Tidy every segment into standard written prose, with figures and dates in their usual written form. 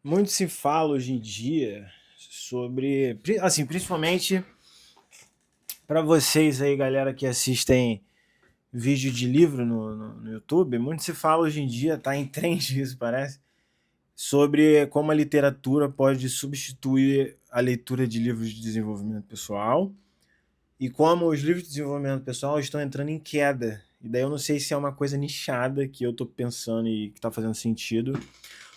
Muito se fala hoje em dia sobre, assim, principalmente para vocês aí, galera que assistem vídeo de livro no YouTube, muito se fala hoje em dia, tá em trend isso parece, sobre como a literatura pode substituir a leitura de livros de desenvolvimento pessoal e como os livros de desenvolvimento pessoal estão entrando em queda. E daí eu não sei se é uma coisa nichada que eu tô pensando e que tá fazendo sentido,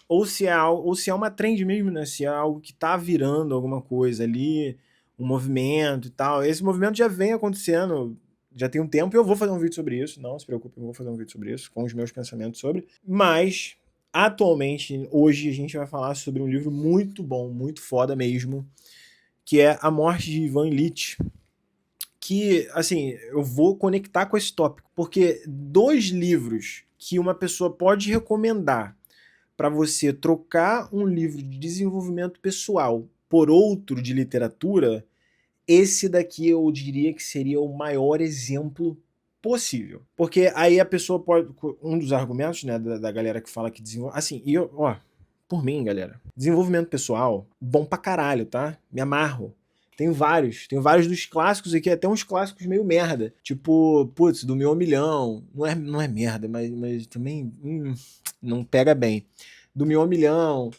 ou se é uma trend mesmo, né? Se é algo que tá virando alguma coisa ali, um movimento e tal. Esse movimento já vem acontecendo, já tem um tempo, e eu vou fazer um vídeo sobre isso, não se preocupe, eu vou fazer um vídeo sobre isso, com os meus pensamentos sobre. Mas, atualmente, hoje, a gente vai falar sobre um livro muito bom, muito foda mesmo, que é A Morte de Ivan Ilitch. Que, assim, eu vou conectar com esse tópico, porque dois livros que uma pessoa pode recomendar para você trocar um livro de desenvolvimento pessoal por outro de literatura, esse daqui eu diria que seria o maior exemplo possível. Porque aí a pessoa pode. Um dos argumentos, né, da galera que fala que desenvolve. Assim, e eu, ó, por mim, galera. Desenvolvimento pessoal, bom pra caralho, tá? Me amarro. Tenho vários dos clássicos aqui, até uns clássicos meio merda. Tipo, putz, do Meu um Milhão. Não é merda, mas também não pega bem. Do Meu um Milhão,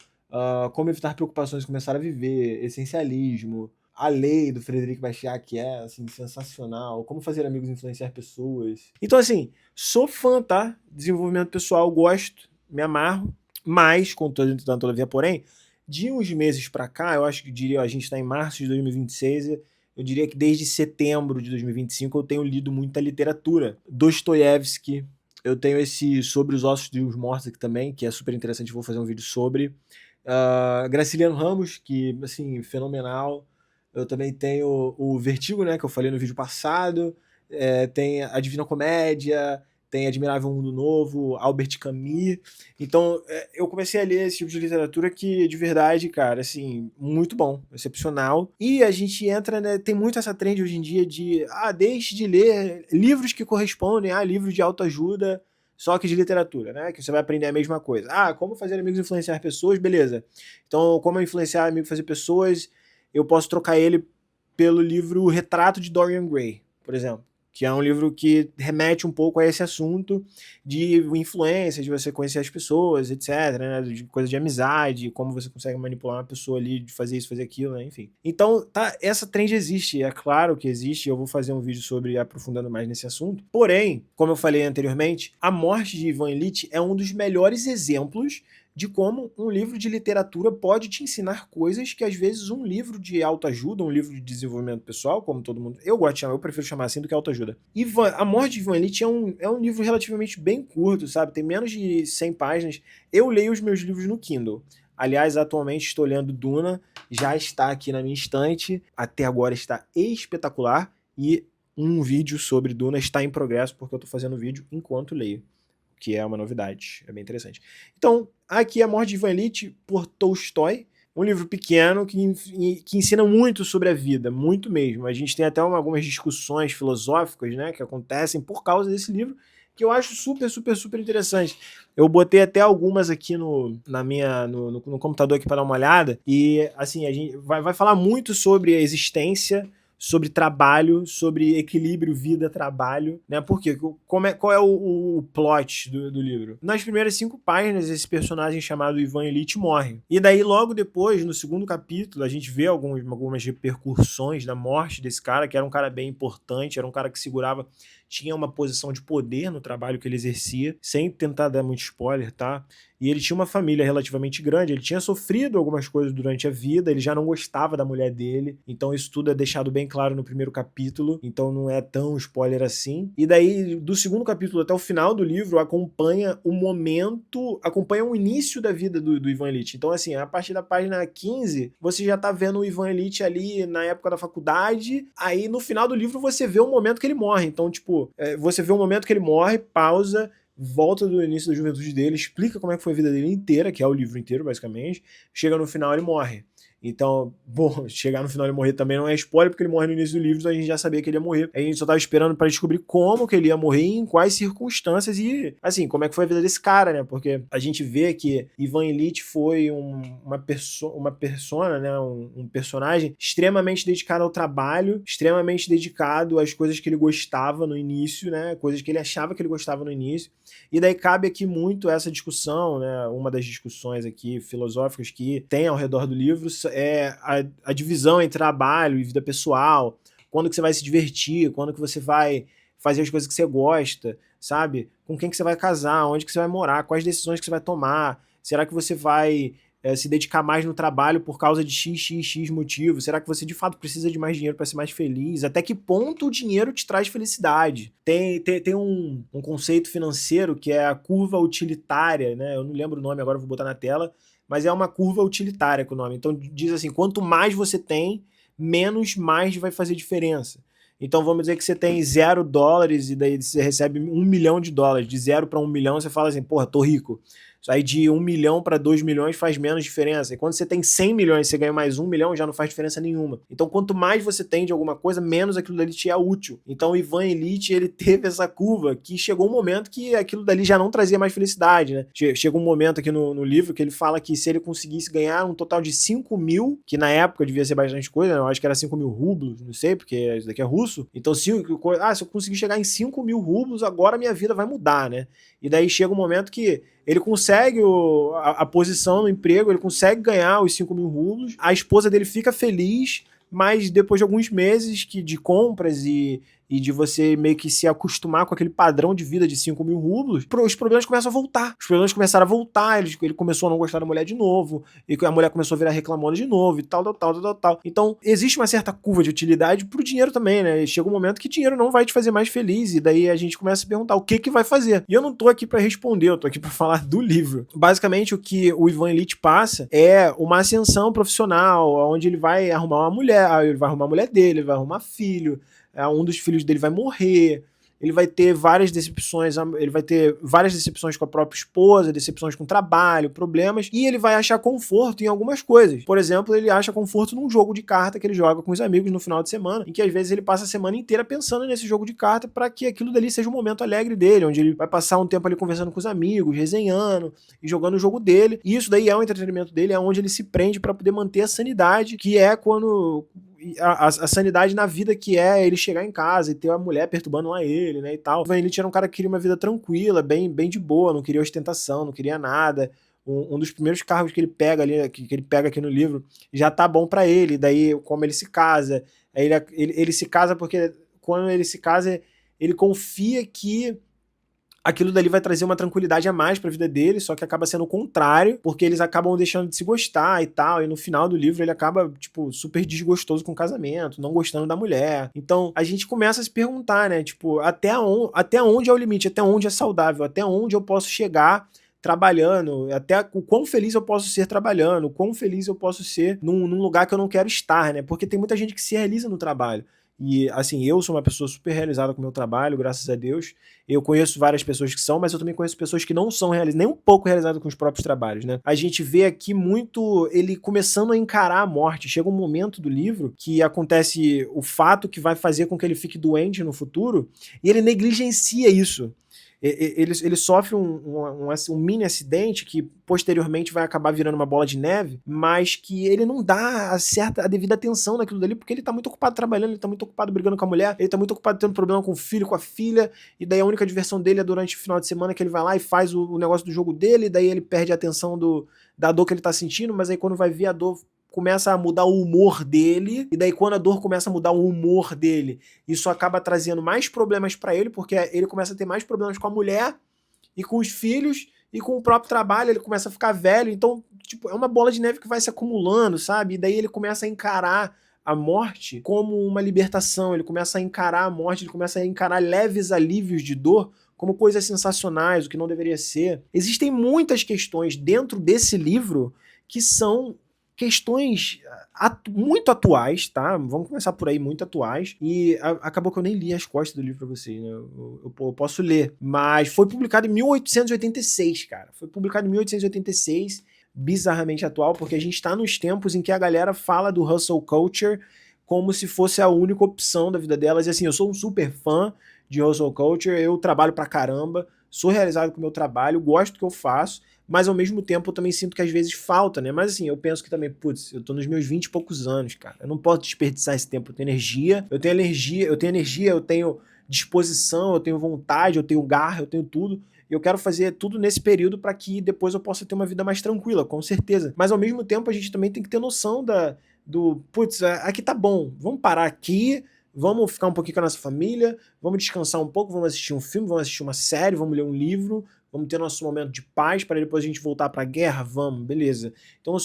Como Evitar Preocupações e Começar a Viver, Essencialismo, A Lei, do Frederic Bastiat, que é, assim, sensacional. Como Fazer Amigos e Influenciar Pessoas. Então, assim, sou fã, tá? Desenvolvimento pessoal, gosto, me amarro. Mas, contudo, todavia, porém, de uns meses pra cá, eu acho que diria, a gente tá em março de 2026, eu diria que desde setembro de 2025 eu tenho lido muita literatura. Dostoiévski, eu tenho esse Sobre os Ossos dos Mortos aqui também, que é super interessante, vou fazer um vídeo sobre. Graciliano Ramos, que, assim, fenomenal. Eu também tenho o Vertigo, né, que eu falei no vídeo passado. Tem a Divina Comédia, tem Admirável Mundo Novo, Albert Camus. Então, eu comecei a ler esse tipo de literatura que, de verdade, cara, assim, muito bom, excepcional. E a gente entra, né, tem muito essa trend hoje em dia de, deixe de ler livros que correspondem a livros de autoajuda, só que de literatura, né? Que você vai aprender a mesma coisa. Como fazer amigos influenciar pessoas, beleza. Então, como influenciar amigos fazer pessoas, eu posso trocar ele pelo livro Retrato de Dorian Gray, por exemplo, que é um livro que remete um pouco a esse assunto de influência, de você conhecer as pessoas, etc, né, de coisa de amizade, como você consegue manipular uma pessoa ali, de fazer isso, fazer aquilo, né, enfim. Então, tá, essa trend existe, é claro que existe, eu vou fazer um vídeo sobre aprofundando mais nesse assunto. Porém, como eu falei anteriormente, A Morte de Ivan Ilitch é um dos melhores exemplos de como um livro de literatura pode te ensinar coisas que às vezes um livro de autoajuda, um livro de desenvolvimento pessoal, como todo mundo, eu gosto de chamar, eu prefiro chamar assim do que autoajuda. A Morte de Ivan Ilitch é um livro relativamente bem curto, sabe? Tem menos de 100 páginas. Eu leio os meus livros no Kindle. Aliás, atualmente estou lendo Duna, já está aqui na minha estante, até agora está espetacular e um vídeo sobre Duna está em progresso porque eu estou fazendo vídeo enquanto leio, que é uma novidade, é bem interessante. Então, aqui A Morte de Ivan Ilitch, por Tolstói, um livro pequeno que ensina muito sobre a vida, muito mesmo. A gente tem até algumas discussões filosóficas, né, que acontecem por causa desse livro, que eu acho super, super, super interessante. Eu botei até algumas aqui no computador aqui para dar uma olhada, e assim, a gente vai falar muito sobre a existência, sobre trabalho, sobre equilíbrio vida-trabalho, né? Por quê? Qual é o plot do livro? Nas primeiras 5 páginas, esse personagem chamado Ivan Ilitch morre. E daí, logo depois, no segundo capítulo, a gente vê algumas repercussões da morte desse cara, que era um cara bem importante, era um cara que segurava, tinha uma posição de poder no trabalho que ele exercia, sem tentar dar muito spoiler, tá? E ele tinha uma família relativamente grande, ele tinha sofrido algumas coisas durante a vida, ele já não gostava da mulher dele, então isso tudo é deixado bem claro no primeiro capítulo, então não é tão spoiler assim. E daí, do segundo capítulo até o final do livro, acompanha o momento, acompanha o início da vida do Ivan Ilitch. Então, assim, a partir da página 15, você já tá vendo o Ivan Ilitch ali na época da faculdade, aí no final do livro você vê o momento que ele morre. Então, tipo, você vê o momento que ele morre, pausa, volta do início da juventude dele, explica como é que foi a vida dele inteira, que é o livro inteiro, basicamente. Chega no final, ele morre. Então, bom, chegar no final e morrer também não é spoiler, porque ele morre no início do livro, então a gente já sabia que ele ia morrer. A gente só tava esperando pra descobrir como que ele ia morrer e em quais circunstâncias e, assim, como é que foi a vida desse cara, né? Porque a gente vê que Ivan Ilitch foi uma persona, né? Um personagem extremamente dedicado ao trabalho, extremamente dedicado às coisas que ele gostava no início, né? Coisas que ele achava que ele gostava no início. E daí cabe aqui muito essa discussão, né? Uma das discussões aqui filosóficas que tem ao redor do livro é a divisão entre trabalho e vida pessoal, quando que você vai se divertir, quando que você vai fazer as coisas que você gosta, sabe? Com quem que você vai casar, onde que você vai morar, quais decisões que você vai tomar, será que você vai se dedicar mais no trabalho por causa de x motivo? Será que você de fato precisa de mais dinheiro para ser mais feliz? Até que ponto o dinheiro te traz felicidade? Tem um conceito financeiro que é a curva utilitária, né? Eu não lembro o nome agora, vou botar na tela, mas é uma curva utilitária com o nome. Então diz assim, quanto mais você tem, menos mais vai fazer diferença. Então vamos dizer que você tem $0 e daí você recebe $1 milhão. De 0 para 1 milhão, você fala assim, porra, tô rico. Aí de 1 milhão para 2 milhões faz menos diferença. E quando você tem 100 milhões e você ganha mais 1 milhão, já não faz diferença nenhuma. Então quanto mais você tem de alguma coisa, menos aquilo dali te é útil. Então o Ivan Ilitch, ele teve essa curva que chegou um momento que aquilo dali já não trazia mais felicidade, né? Chegou um momento aqui no livro que ele fala que se ele conseguisse ganhar um total de 5 mil, que na época devia ser bastante coisa, eu acho que era 5 mil rublos, não sei, porque isso daqui é russo. Então se eu conseguir chegar em 5 mil rublos, agora minha vida vai mudar, né? E daí chega um momento que ele consegue a posição no emprego, ele consegue ganhar os 5 mil rublos, a esposa dele fica feliz, mas depois de alguns meses de compras e de você meio que se acostumar com aquele padrão de vida de 5 mil rublos, os problemas começam a voltar. Os problemas começaram a voltar, ele começou a não gostar da mulher de novo, e a mulher começou a virar reclamona de novo, e tal. Então, existe uma certa curva de utilidade pro dinheiro também, né? E chega um momento que dinheiro não vai te fazer mais feliz, e daí a gente começa a perguntar o que vai fazer. E eu não tô aqui pra responder, eu tô aqui pra falar do livro. Basicamente, o que o Ivan Ilitch passa é uma ascensão profissional, onde ele vai arrumar uma mulher, ele vai arrumar a mulher dele, ele vai arrumar filho, um dos filhos dele vai morrer, ele vai ter várias decepções com a própria esposa, decepções com o trabalho, problemas, e ele vai achar conforto em algumas coisas. Por exemplo, ele acha conforto num jogo de carta que ele joga com os amigos no final de semana, em que às vezes ele passa a semana inteira pensando nesse jogo de carta para que aquilo dali seja um momento alegre dele, onde ele vai passar um tempo ali conversando com os amigos, resenhando e jogando o jogo dele. E isso daí é o entretenimento dele, é onde ele se prende para poder manter a sanidade, que é quando a sanidade na vida, que é ele chegar em casa e ter a mulher perturbando lá ele, né, e tal. O Ivan Ilitch era um cara que queria uma vida tranquila, bem de boa, não queria ostentação, não queria nada. Um dos primeiros cargos que ele pega ali, que ele pega aqui no livro, já tá bom pra ele. Daí, como ele se casa, aí ele se casa porque quando ele se casa, ele confia que aquilo dali vai trazer uma tranquilidade a mais pra vida dele, só que acaba sendo o contrário, porque eles acabam deixando de se gostar e tal, e no final do livro ele acaba, tipo, super desgostoso com o casamento, não gostando da mulher. Então, a gente começa a se perguntar, né, tipo, até onde é o limite, até onde é saudável, até onde eu posso chegar trabalhando, até o quão feliz eu posso ser trabalhando, o quão feliz eu posso ser num lugar que eu não quero estar, né, porque tem muita gente que se realiza no trabalho. E, assim, eu sou uma pessoa super realizada com o meu trabalho, graças a Deus. Eu conheço várias pessoas que são, mas eu também conheço pessoas que não são nem um pouco realizadas com os próprios trabalhos, né? A gente vê aqui muito ele começando a encarar a morte. Chega um momento do livro que acontece o fato que vai fazer com que ele fique doente no futuro, e ele negligencia isso. Ele sofre um mini acidente que posteriormente vai acabar virando uma bola de neve, mas que ele não dá a devida atenção naquilo dali, porque ele tá muito ocupado trabalhando, ele tá muito ocupado brigando com a mulher, ele tá muito ocupado tendo problema com o filho, com a filha, e daí a única diversão dele é durante o final de semana que ele vai lá e faz o negócio do jogo dele, e daí ele perde a atenção da dor que ele tá sentindo, mas aí quando vai ver a dor começa a mudar o humor dele, e daí quando a dor começa a mudar o humor dele, isso acaba trazendo mais problemas pra ele, porque ele começa a ter mais problemas com a mulher e com os filhos e com o próprio trabalho, ele começa a ficar velho, então, tipo, é uma bola de neve que vai se acumulando, sabe? E daí ele começa a encarar a morte como uma libertação, ele começa a encarar a morte, ele começa a encarar leves alívios de dor como coisas sensacionais, o que não deveria ser. Existem muitas questões dentro desse livro que são questões muito atuais, tá? Vamos começar por aí, muito atuais. E acabou que eu nem li as costas do livro pra vocês, né? Eu posso ler. Mas foi publicado em 1886, cara. Foi publicado em 1886. bizarramente atual, porque a gente está nos tempos em que a galera fala do hustle culture como se fosse a única opção da vida delas. E assim, eu sou um super fã de hustle culture, eu trabalho pra caramba, sou realizado com o meu trabalho, gosto do que eu faço, mas ao mesmo tempo eu também sinto que às vezes falta, né? Mas assim, eu penso que também, putz, eu tô nos meus 20 e poucos anos, cara. Eu não posso desperdiçar esse tempo. Eu tenho energia, eu tenho disposição, eu tenho vontade, eu tenho garra, eu tenho tudo. E eu quero fazer tudo nesse período para que depois eu possa ter uma vida mais tranquila, com certeza. Mas ao mesmo tempo a gente também tem que ter noção putz, aqui tá bom, vamos parar aqui, vamos ficar um pouquinho com a nossa família, vamos descansar um pouco, vamos assistir um filme, vamos assistir uma série, vamos ler um livro, vamos ter nosso momento de paz para depois a gente voltar para a guerra, vamos, beleza. Então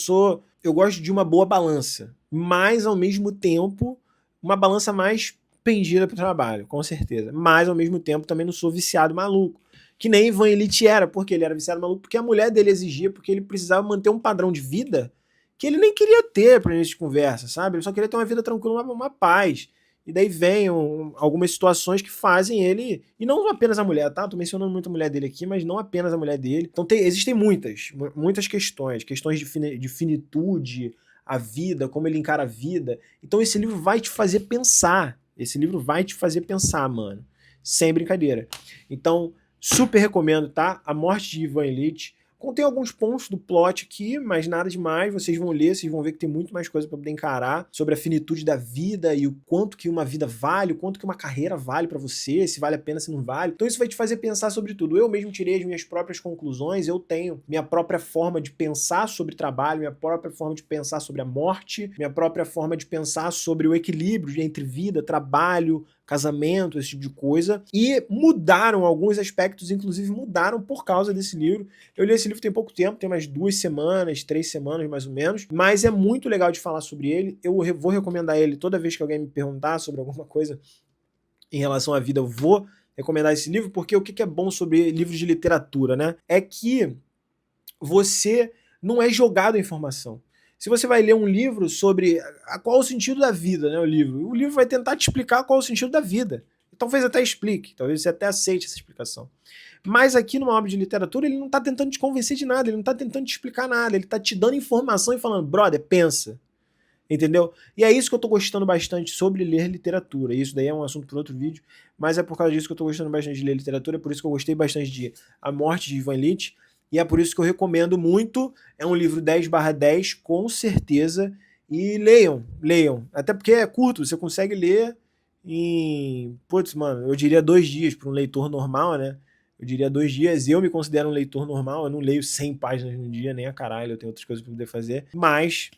eu gosto de uma boa balança, mas ao mesmo tempo uma balança mais pendida para o trabalho, com certeza. Mas ao mesmo tempo também não sou viciado maluco, que nem Ivan Illich era, porque ele era viciado maluco, porque a mulher dele exigia, porque ele precisava manter um padrão de vida que ele nem queria ter para início de conversa, sabe? Ele só queria ter uma vida tranquila, uma paz. E daí vem algumas situações que fazem ele, e não apenas a mulher, tá? Tô mencionando muito a mulher dele aqui, mas não apenas a mulher dele. Então existem muitas questões de finitude, a vida, como ele encara a vida. Então esse livro vai te fazer pensar. Esse livro vai te fazer pensar, mano. Sem brincadeira. Então, super recomendo, tá? A Morte de Ivan Illich. Contém alguns pontos do plot aqui, mas nada demais. Vocês vão ler, vocês vão ver que tem muito mais coisa para poder encarar sobre a finitude da vida e o quanto que uma vida vale, o quanto que uma carreira vale para você, se vale a pena, se não vale. Então isso vai te fazer pensar sobre tudo. Eu mesmo tirei as minhas próprias conclusões, eu tenho minha própria forma de pensar sobre trabalho, minha própria forma de pensar sobre a morte, minha própria forma de pensar sobre o equilíbrio entre vida, trabalho, casamento, esse tipo de coisa, e mudaram alguns aspectos, inclusive mudaram por causa desse livro. Eu li esse livro tem pouco tempo, tem umas 2 semanas, 3 semanas mais ou menos, mas é muito legal de falar sobre ele. Eu vou recomendar ele toda vez que alguém me perguntar sobre alguma coisa em relação à vida, eu vou recomendar esse livro, porque o que é bom sobre livros de literatura, né? É que você não é jogado a informação. Se você vai ler um livro sobre qual é o sentido da vida, né, o livro vai tentar te explicar qual é o sentido da vida. Talvez até explique, talvez você até aceite essa explicação. Mas aqui numa obra de literatura, ele não está tentando te convencer de nada, ele não está tentando te explicar nada, ele está te dando informação e falando, brother, pensa. Entendeu? E é isso que eu tô gostando bastante sobre ler literatura. Isso daí é um assunto para outro vídeo, mas é por causa disso que eu tô gostando bastante de ler literatura, é por isso que eu gostei bastante de A Morte de Ivan Illich, e é por isso que eu recomendo muito. É um livro 10/10, com certeza. E leiam. Até porque é curto, você consegue ler em... Putz, mano, eu diria 2 dias para um leitor normal, né? Eu diria 2 dias. Eu me considero um leitor normal, eu não leio 100 páginas no dia, nem a caralho, eu tenho outras coisas para poder fazer. Mas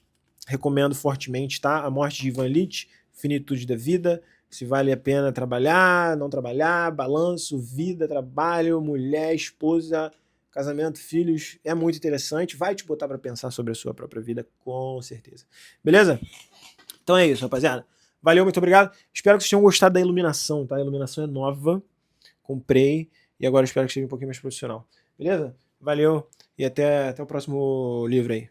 recomendo fortemente, tá? A Morte de Ivan Illich, Finitude da Vida, se vale a pena trabalhar, não trabalhar, balanço, vida, trabalho, mulher, esposa, casamento, filhos, é muito interessante, vai te botar para pensar sobre a sua própria vida, com certeza. Beleza? Então é isso, rapaziada. Valeu, muito obrigado. Espero que vocês tenham gostado da iluminação, tá? A iluminação é nova, comprei, e agora espero que seja um pouquinho mais profissional. Beleza? Valeu, e até o próximo livro aí.